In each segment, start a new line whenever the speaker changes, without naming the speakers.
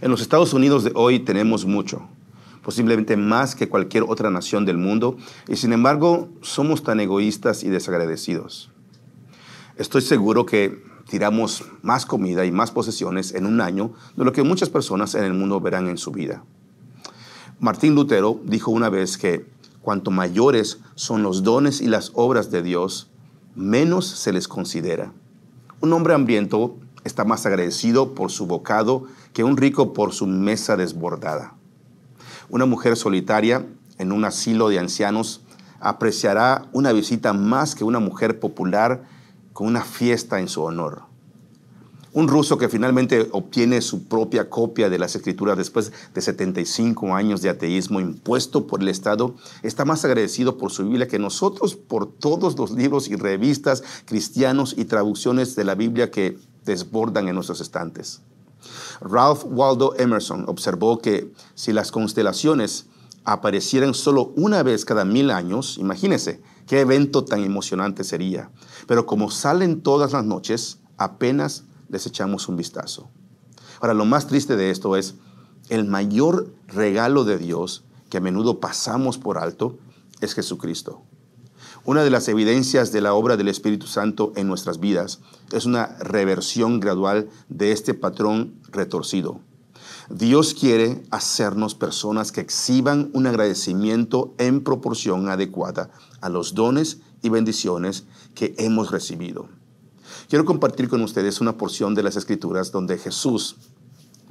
En los Estados Unidos de hoy tenemos mucho, posiblemente más que cualquier otra nación del mundo, y sin embargo somos tan egoístas y desagradecidos. Estoy seguro que tiramos más comida y más posesiones en un año de lo que muchas personas en el mundo verán en su vida. Martín Lutero dijo una vez que cuanto mayores son los dones y las obras de Dios, menos se les considera. Un hombre hambriento está más agradecido por su bocado que un rico por su mesa desbordada. Una mujer solitaria en un asilo de ancianos apreciará una visita más que una mujer popular con una fiesta en su honor. Un ruso que finalmente obtiene su propia copia de las Escrituras después de 75 años de ateísmo impuesto por el Estado está más agradecido por su Biblia que nosotros por todos los libros y revistas cristianos y traducciones de la Biblia que desbordan en nuestros estantes. Ralph Waldo Emerson observó que si las constelaciones aparecieran solo una vez cada 1000 años, imagínense qué evento tan emocionante sería. Pero como salen todas las noches, apenas les echamos un vistazo. Ahora, lo más triste de esto es el mayor regalo de Dios que a menudo pasamos por alto es Jesucristo. Una de las evidencias de la obra del Espíritu Santo en nuestras vidas es una reversión gradual de este patrón retorcido. Dios quiere hacernos personas que exhiban un agradecimiento en proporción adecuada a los dones y bendiciones que hemos recibido. Quiero compartir con ustedes una porción de las Escrituras donde Jesús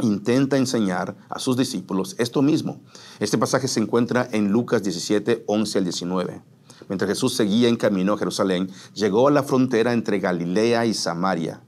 intenta enseñar a sus discípulos esto mismo. Este pasaje se encuentra en Lucas 17, 11 al 19. Mientras Jesús seguía en camino a Jerusalén, llegó a la frontera entre Galilea y Samaria.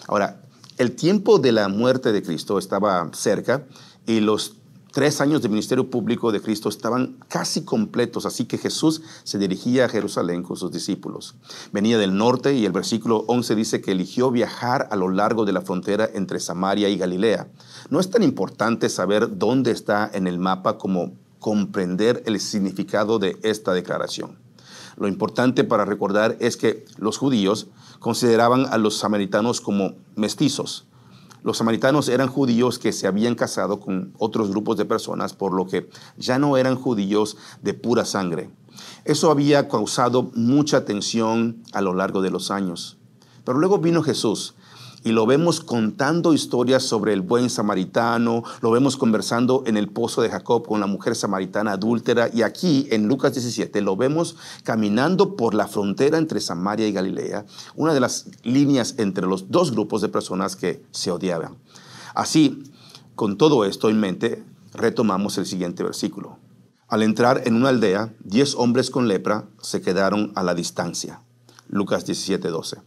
Ahora, el tiempo de la muerte de Cristo estaba cerca y los 3 años de ministerio público de Cristo estaban casi completos, así que Jesús se dirigía a Jerusalén con sus discípulos. Venía del norte y el versículo 11 dice que eligió viajar a lo largo de la frontera entre Samaria y Galilea. No es tan importante saber dónde está en el mapa como comprender el significado de esta declaración. Lo importante para recordar es que los judíos consideraban a los samaritanos como mestizos. Los samaritanos eran judíos que se habían casado con otros grupos de personas, por lo que ya no eran judíos de pura sangre. Eso había causado mucha tensión a lo largo de los años. Pero luego vino Jesús y lo vemos contando historias sobre el buen samaritano, lo vemos conversando en el pozo de Jacob con la mujer samaritana adúltera, y aquí en Lucas 17 lo vemos caminando por la frontera entre Samaria y Galilea, una de las líneas entre los dos grupos de personas que se odiaban. Así, con todo esto en mente, retomamos el siguiente versículo. Al entrar en una aldea, 10 hombres con lepra se quedaron a la distancia. Lucas 17, 12.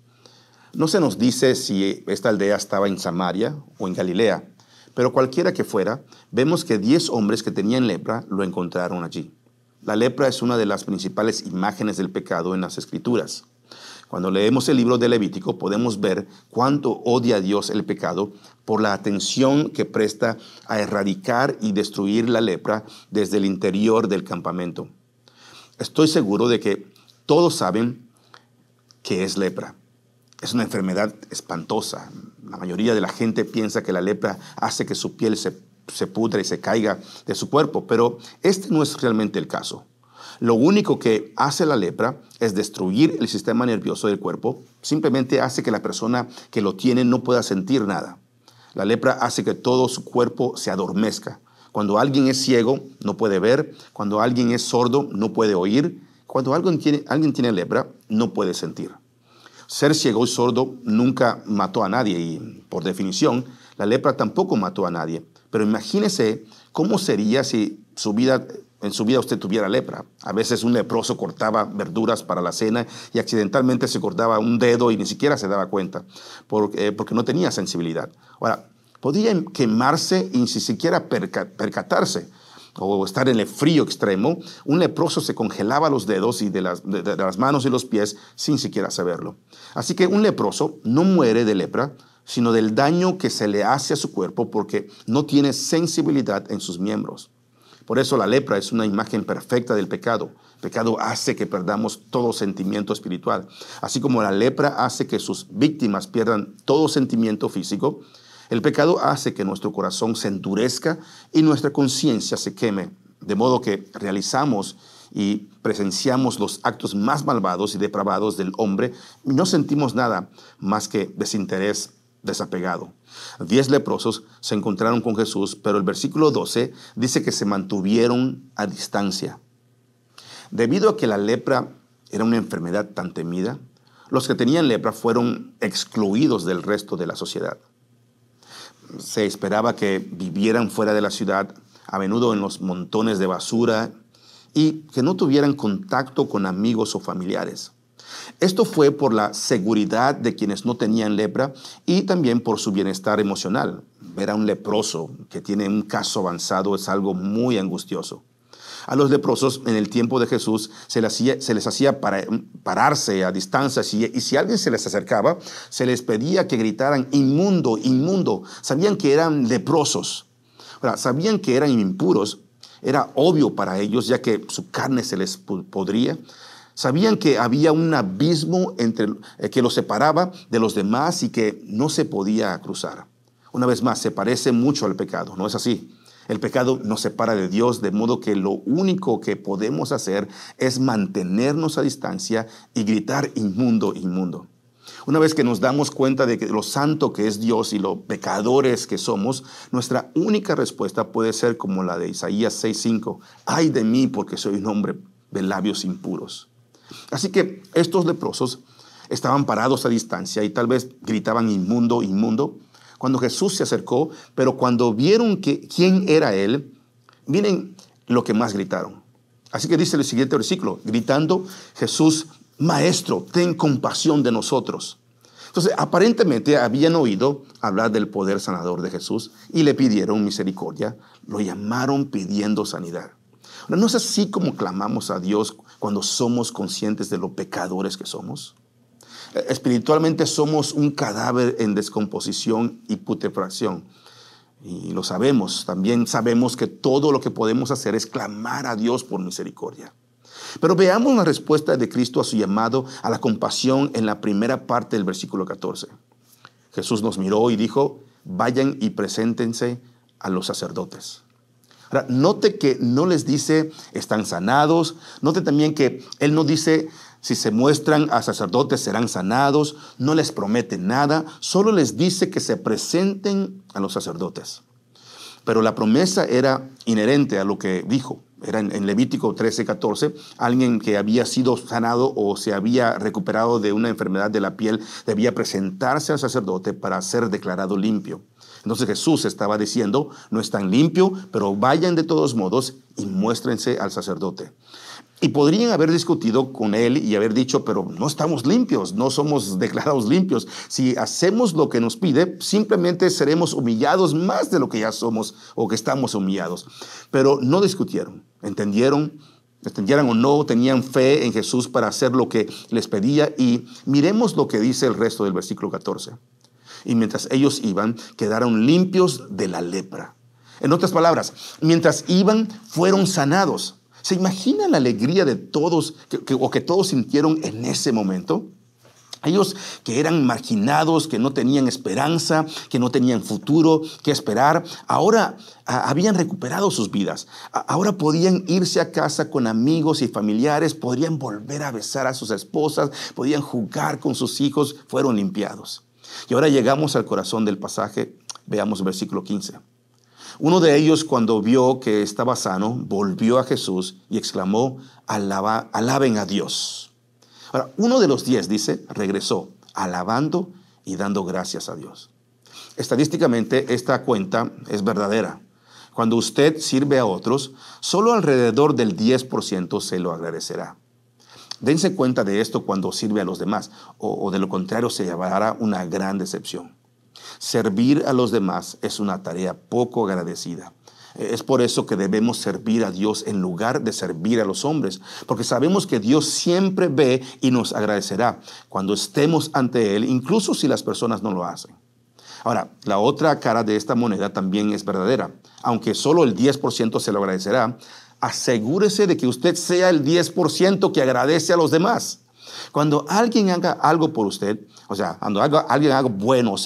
No se nos dice si esta aldea estaba en Samaria o en Galilea, pero cualquiera que fuera, vemos que 10 hombres que tenían lepra lo encontraron allí. La lepra es una de las principales imágenes del pecado en las Escrituras. Cuando leemos el libro de Levítico, podemos ver cuánto odia Dios el pecado por la atención que presta a erradicar y destruir la lepra desde el interior del campamento. Estoy seguro de que todos saben qué es lepra. Es una enfermedad espantosa. La mayoría de la gente piensa que la lepra hace que su piel se pudra y se caiga de su cuerpo, pero este no es realmente el caso. Lo único que hace la lepra es destruir el sistema nervioso del cuerpo. Simplemente hace que la persona que lo tiene no pueda sentir nada. La lepra hace que todo su cuerpo se adormezca. Cuando alguien es ciego, no puede ver. Cuando alguien es sordo, no puede oír. Cuando alguien tiene lepra, no puede sentir. Ser ciego y sordo nunca mató a nadie y, por definición, la lepra tampoco mató a nadie. Pero imagínese cómo sería si en su vida usted tuviera lepra. A veces un leproso cortaba verduras para la cena y accidentalmente se cortaba un dedo y ni siquiera se daba cuenta porque no tenía sensibilidad. Ahora, podía quemarse y ni siquiera percatarse o estar en el frío extremo. Un leproso se congelaba los dedos y de las manos y los pies sin siquiera saberlo. Así que un leproso no muere de lepra, sino del daño que se le hace a su cuerpo porque no tiene sensibilidad en sus miembros. Por eso la lepra es una imagen perfecta del pecado. El pecado hace que perdamos todo sentimiento espiritual. Así como la lepra hace que sus víctimas pierdan todo sentimiento físico, El pecado hace que nuestro corazón se endurezca y nuestra conciencia se queme, de modo que realizamos y presenciamos los actos más malvados y depravados del hombre y no sentimos nada más que desinterés, desapegado. 10 leprosos se encontraron con Jesús, pero el versículo 12 dice que se mantuvieron a distancia. Debido a que la lepra era una enfermedad tan temida, los que tenían lepra fueron excluidos del resto de la sociedad. Se esperaba que vivieran fuera de la ciudad, a menudo en los montones de basura, y que no tuvieran contacto con amigos o familiares. Esto fue por la seguridad de quienes no tenían lepra y también por su bienestar emocional. Ver a un leproso que tiene un caso avanzado es algo muy angustioso. A los leprosos en el tiempo de Jesús se les hacía pararse a distancia y si alguien se les acercaba, se les pedía que gritaran inmundo, inmundo. Sabían que eran leprosos. Ahora, sabían que eran impuros. Era obvio para ellos, ya que su carne se les podría. Sabían que había un abismo que los separaba de los demás y que no se podía cruzar. Una vez más, se parece mucho al pecado, ¿no es así? El pecado nos separa de Dios, de modo que lo único que podemos hacer es mantenernos a distancia y gritar inmundo, inmundo. Una vez que nos damos cuenta de que lo santo que es Dios y lo pecadores que somos, nuestra única respuesta puede ser como la de Isaías 6:5. Ay de mí porque soy un hombre de labios impuros. Así que estos leprosos estaban parados a distancia y tal vez gritaban inmundo, inmundo, cuando Jesús se acercó, pero cuando vieron quién era Él, miren lo que más gritaron. Así que dice el siguiente versículo, gritando, Jesús, Maestro, ten compasión de nosotros. Entonces, aparentemente habían oído hablar del poder sanador de Jesús y le pidieron misericordia, lo llamaron pidiendo sanidad. Ahora, ¿no es así como clamamos a Dios cuando somos conscientes de lo pecadores que somos? Espiritualmente somos un cadáver en descomposición y putrefacción. Y lo sabemos. También sabemos que todo lo que podemos hacer es clamar a Dios por misericordia. Pero veamos la respuesta de Cristo a su llamado a la compasión en la primera parte del versículo 14. Jesús nos miró y dijo, vayan y preséntense a los sacerdotes. Ahora, note que no les dice, están sanados. Note también que Él no dice, si se muestran a sacerdotes serán sanados. No les promete nada. Solo les dice que se presenten a los sacerdotes. Pero la promesa era inherente a lo que dijo. Era en Levítico 13:14, alguien que había sido sanado o se había recuperado de una enfermedad de la piel debía presentarse al sacerdote para ser declarado limpio. Entonces Jesús estaba diciendo, no están limpios, pero vayan de todos modos y muéstrense al sacerdote. Y podrían haber discutido con él y haber dicho, pero no estamos limpios, no somos declarados limpios. Si hacemos lo que nos pide, simplemente seremos humillados más de lo que ya somos o que estamos humillados. Pero no discutieron, entendieran o no, tenían fe en Jesús para hacer lo que les pedía. Y miremos lo que dice el resto del versículo 14. Y mientras ellos iban, quedaron limpios de la lepra. En otras palabras, mientras iban, fueron sanados. ¿Se imagina la alegría de todos que todos sintieron en ese momento? Ellos que eran marginados, que no tenían esperanza, que no tenían futuro que esperar, ahora habían recuperado sus vidas. Ahora podían irse a casa con amigos y familiares, podrían volver a besar a sus esposas, podían jugar con sus hijos, fueron limpiados. Y ahora llegamos al corazón del pasaje, veamos el versículo 15. Uno de ellos, cuando vio que estaba sano, volvió a Jesús y exclamó, alaben a Dios. Ahora, uno de los 10, dice, regresó, alabando y dando gracias a Dios. Estadísticamente, esta cuenta es verdadera. Cuando usted sirve a otros, solo alrededor del 10% se lo agradecerá. Dense cuenta de esto cuando sirve a los demás, o de lo contrario se llevará una gran decepción. Servir a los demás es una tarea poco agradecida. Es por eso que debemos servir a Dios en lugar de servir a los hombres, porque sabemos que Dios siempre ve y nos agradecerá cuando estemos ante Él, incluso si las personas no lo hacen. Ahora, la otra cara de esta moneda también es verdadera. Aunque solo el 10% se lo agradecerá, asegúrese de que usted sea el 10% que agradece a los demás. Cuando alguien haga algo por usted, o sea, cuando alguien haga bueno, o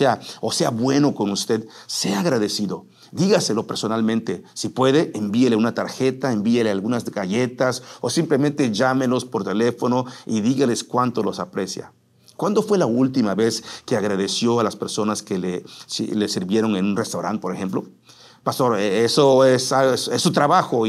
sea bueno con usted, sea agradecido. Dígaselo personalmente. Si puede, envíele una tarjeta, envíele algunas galletas o simplemente llámelos por teléfono y dígales cuánto los aprecia. ¿Cuándo fue la última vez que agradeció a las personas que le sirvieron en un restaurante, por ejemplo? Pastor, eso es su trabajo,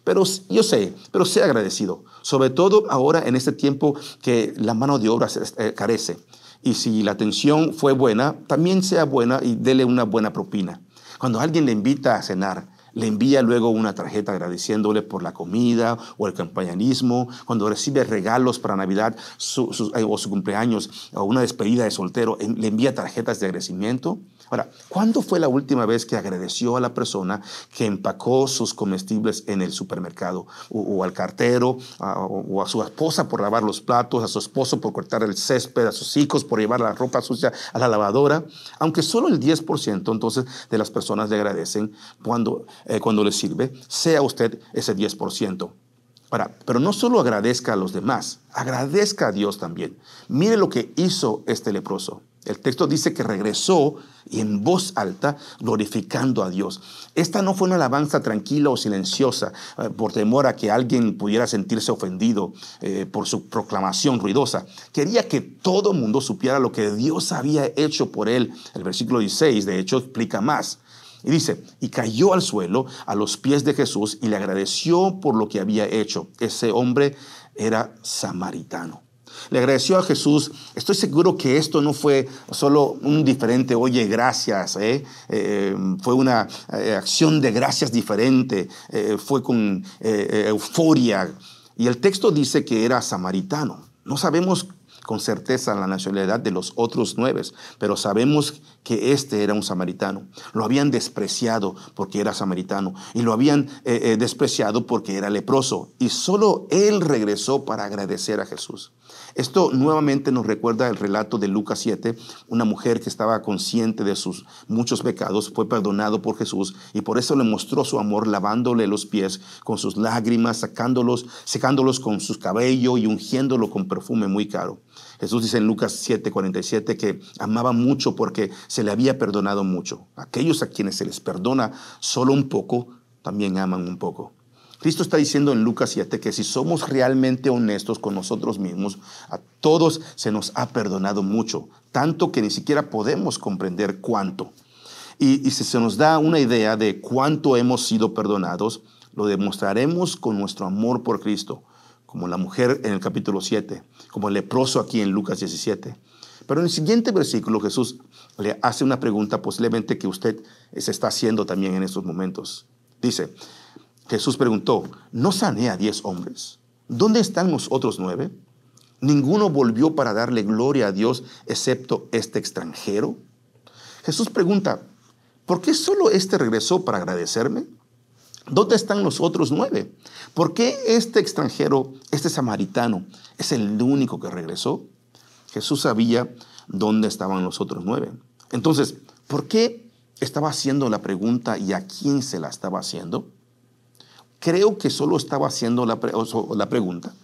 pero yo sé, pero sea agradecido. Sobre todo ahora en este tiempo que la mano de obra carece. Y si la atención fue buena, también sea buena y dele una buena propina. Cuando alguien le invita a cenar, le envía luego una tarjeta agradeciéndole por la comida o el compañerismo. Cuando recibe regalos para Navidad o su cumpleaños o una despedida de soltero, le envía tarjetas de agradecimiento. Ahora, ¿cuándo fue la última vez que agradeció a la persona que empacó sus comestibles en el supermercado? O al cartero, o a su esposa por lavar los platos, a su esposo por cortar el césped, a sus hijos por llevar la ropa sucia a la lavadora. Aunque solo el 10% entonces de las personas le agradecen cuando les sirve, sea usted ese 10%. Ahora, pero no solo agradezca a los demás, agradezca a Dios también. Mire lo que hizo este leproso. El texto dice que regresó y en voz alta glorificando a Dios. Esta no fue una alabanza tranquila o silenciosa por temor a que alguien pudiera sentirse ofendido por su proclamación ruidosa. Quería que todo el mundo supiera lo que Dios había hecho por él. El versículo 16, de hecho, explica más. Y dice, y cayó al suelo a los pies de Jesús y le agradeció por lo que había hecho. Ese hombre era samaritano. Le agradeció a Jesús. Estoy seguro que esto no fue solo un diferente, oye, gracias. Fue una acción de gracias diferente. Fue con euforia. Y el texto dice que era samaritano. No sabemos con certeza la nacionalidad de los otros 9, pero sabemos que este era un samaritano. Lo habían despreciado porque era samaritano y lo habían despreciado porque era leproso. Y solo él regresó para agradecer a Jesús. Esto nuevamente nos recuerda el relato de Lucas 7, una mujer que estaba consciente de sus muchos pecados, fue perdonado por Jesús y por eso le mostró su amor lavándole los pies con sus lágrimas, secándolos con su cabello y ungiéndolo con perfume muy caro. Jesús dice en Lucas 7:47 que amaba mucho porque se le había perdonado mucho. Aquellos a quienes se les perdona solo un poco, también aman un poco. Cristo está diciendo en Lucas 7 que si somos realmente honestos con nosotros mismos, a todos se nos ha perdonado mucho, tanto que ni siquiera podemos comprender cuánto. Y si se nos da una idea de cuánto hemos sido perdonados, lo demostraremos con nuestro amor por Cristo, como la mujer en el capítulo 7, como el leproso aquí en Lucas 17. Pero en el siguiente versículo Jesús le hace una pregunta posiblemente que usted se está haciendo también en estos momentos. Dice, Jesús preguntó, ¿no sané a 10 hombres? ¿Dónde están los otros 9? ¿Ninguno volvió para darle gloria a Dios excepto este extranjero? Jesús pregunta, ¿por qué solo este regresó para agradecerme? ¿Dónde están los otros 9? ¿Por qué este extranjero, este samaritano, es el único que regresó? Jesús sabía dónde estaban los otros 9. Entonces, ¿por qué estaba haciendo la pregunta y a quién se la estaba haciendo? Creo que solo estaba haciendo la pregunta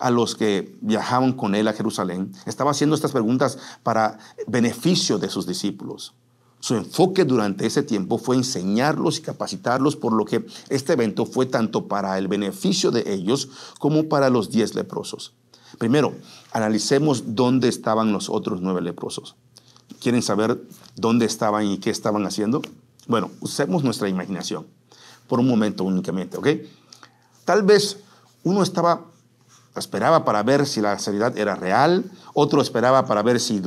a los que viajaban con él a Jerusalén. Estaba haciendo estas preguntas para beneficio de sus discípulos. Su enfoque durante ese tiempo fue enseñarlos y capacitarlos, por lo que este evento fue tanto para el beneficio de ellos como para los 10 leprosos. Primero, analicemos dónde estaban los otros 9 leprosos. ¿Quieren saber dónde estaban y qué estaban haciendo? Bueno, usemos nuestra imaginación por un momento únicamente, ¿ok? Tal vez uno esperaba para ver si la sanidad era real, otro esperaba para ver si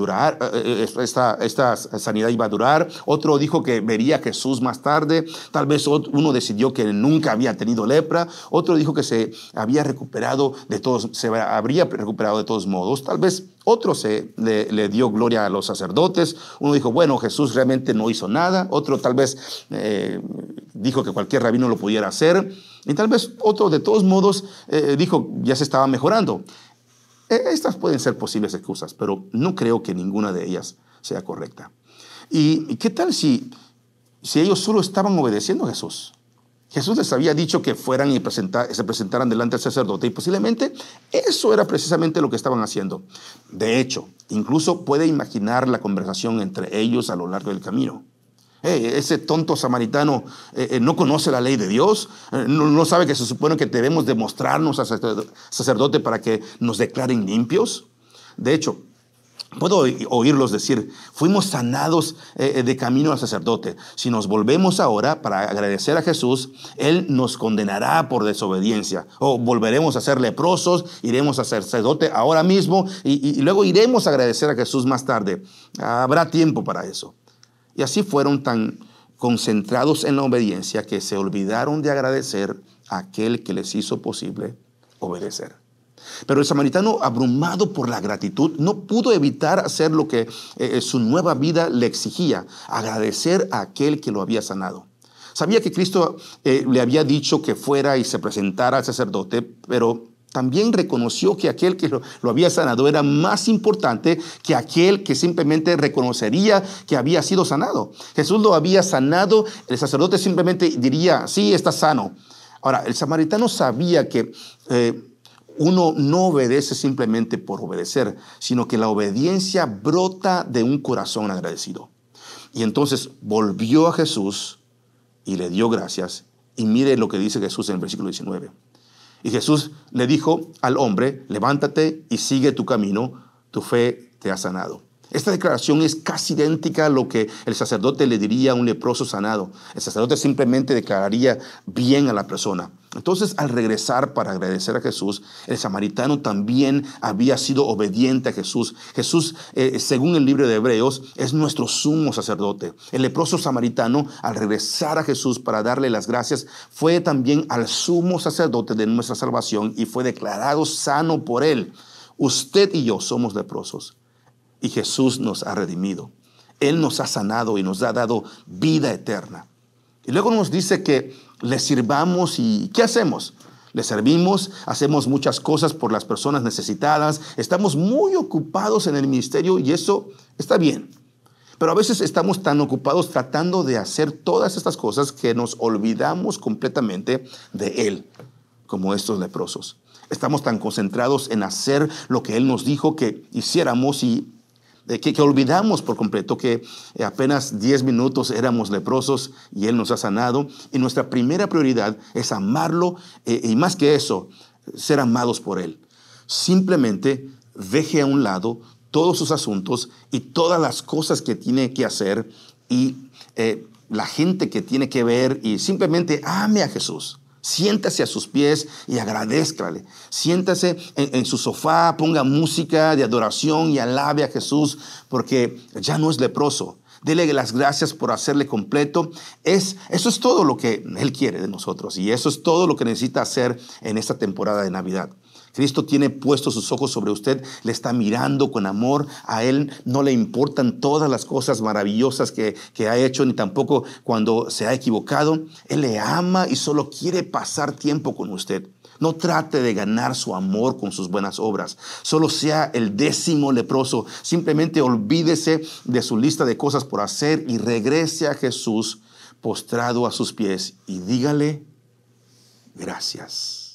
esta sanidad iba a durar, otro dijo que vería a Jesús más tarde, tal vez uno decidió que nunca había tenido lepra, otro dijo que se habría recuperado de todos modos, tal vez otro le dio gloria a los sacerdotes, uno dijo, bueno, Jesús realmente no hizo nada, otro tal vez dijo que cualquier rabino lo pudiera hacer, y tal vez otro de todos modos dijo ya se estaba mejorando. Estas pueden ser posibles excusas, pero no creo que ninguna de ellas sea correcta. ¿Y qué tal si ellos solo estaban obedeciendo a Jesús? Jesús les había dicho que fueran y se presentaran delante del sacerdote, y posiblemente eso era precisamente lo que estaban haciendo. De hecho, incluso puede imaginar la conversación entre ellos a lo largo del camino. Ese tonto samaritano no conoce la ley de Dios, no sabe que se supone que debemos demostrarnos al sacerdote para que nos declaren limpios. De hecho, puedo oírlos decir: fuimos sanados de camino al sacerdote. Si nos volvemos ahora para agradecer a Jesús, Él nos condenará por desobediencia. O volveremos a ser leprosos, iremos a ser sacerdote ahora mismo y luego iremos a agradecer a Jesús más tarde. Habrá tiempo para eso. Y así fueron tan concentrados en la obediencia que se olvidaron de agradecer a aquel que les hizo posible obedecer. Pero el samaritano, abrumado por la gratitud, no pudo evitar hacer lo que su nueva vida le exigía: agradecer a aquel que lo había sanado. Sabía que Cristo le había dicho que fuera y se presentara al sacerdote, pero también reconoció que aquel que lo había sanado era más importante que aquel que simplemente reconocería que había sido sanado. Jesús lo había sanado, el sacerdote simplemente diría: sí, está sano. Ahora, el samaritano sabía que uno no obedece simplemente por obedecer, sino que la obediencia brota de un corazón agradecido. Y entonces volvió a Jesús y le dio gracias. Y mire lo que dice Jesús en el versículo 19. Y Jesús le dijo al hombre: levántate y sigue tu camino, tu fe te ha sanado. Esta declaración es casi idéntica a lo que el sacerdote le diría a un leproso sanado. El sacerdote simplemente declararía bien a la persona. Entonces, al regresar para agradecer a Jesús, el samaritano también había sido obediente a Jesús. Jesús, según el libro de Hebreos, es nuestro sumo sacerdote. El leproso samaritano, al regresar a Jesús para darle las gracias, fue también al sumo sacerdote de nuestra salvación y fue declarado sano por él. Usted y yo somos leprosos. Y Jesús nos ha redimido. Él nos ha sanado y nos ha dado vida eterna. Y luego nos dice que le sirvamos. ¿Y qué hacemos? Le servimos, hacemos muchas cosas por las personas necesitadas. Estamos muy ocupados en el ministerio y eso está bien. Pero a veces estamos tan ocupados tratando de hacer todas estas cosas que nos olvidamos completamente de Él, como estos leprosos. Estamos tan concentrados en hacer lo que Él nos dijo que hiciéramos y que olvidamos por completo que apenas 10 minutos éramos leprosos y Él nos ha sanado. Y nuestra primera prioridad es amarlo y más que eso, ser amados por Él. Simplemente deje a un lado todos sus asuntos y todas las cosas que tiene que hacer y la gente que tiene que ver y simplemente ame a Jesús. Siéntase a sus pies y agradézcale. Siéntase en su sofá, ponga música de adoración y alabe a Jesús porque ya no es leproso. Dele las gracias por hacerle completo. Eso es todo lo que Él quiere de nosotros y eso es todo lo que necesita hacer en esta temporada de Navidad. Cristo tiene puestos sus ojos sobre usted, le está mirando con amor. A Él no le importan todas las cosas maravillosas que ha hecho, ni tampoco cuando se ha equivocado. Él le ama y solo quiere pasar tiempo con usted. No trate de ganar su amor con sus buenas obras. Solo sea el 10º leproso. Simplemente olvídese de su lista de cosas por hacer y regrese a Jesús postrado a sus pies y dígale gracias.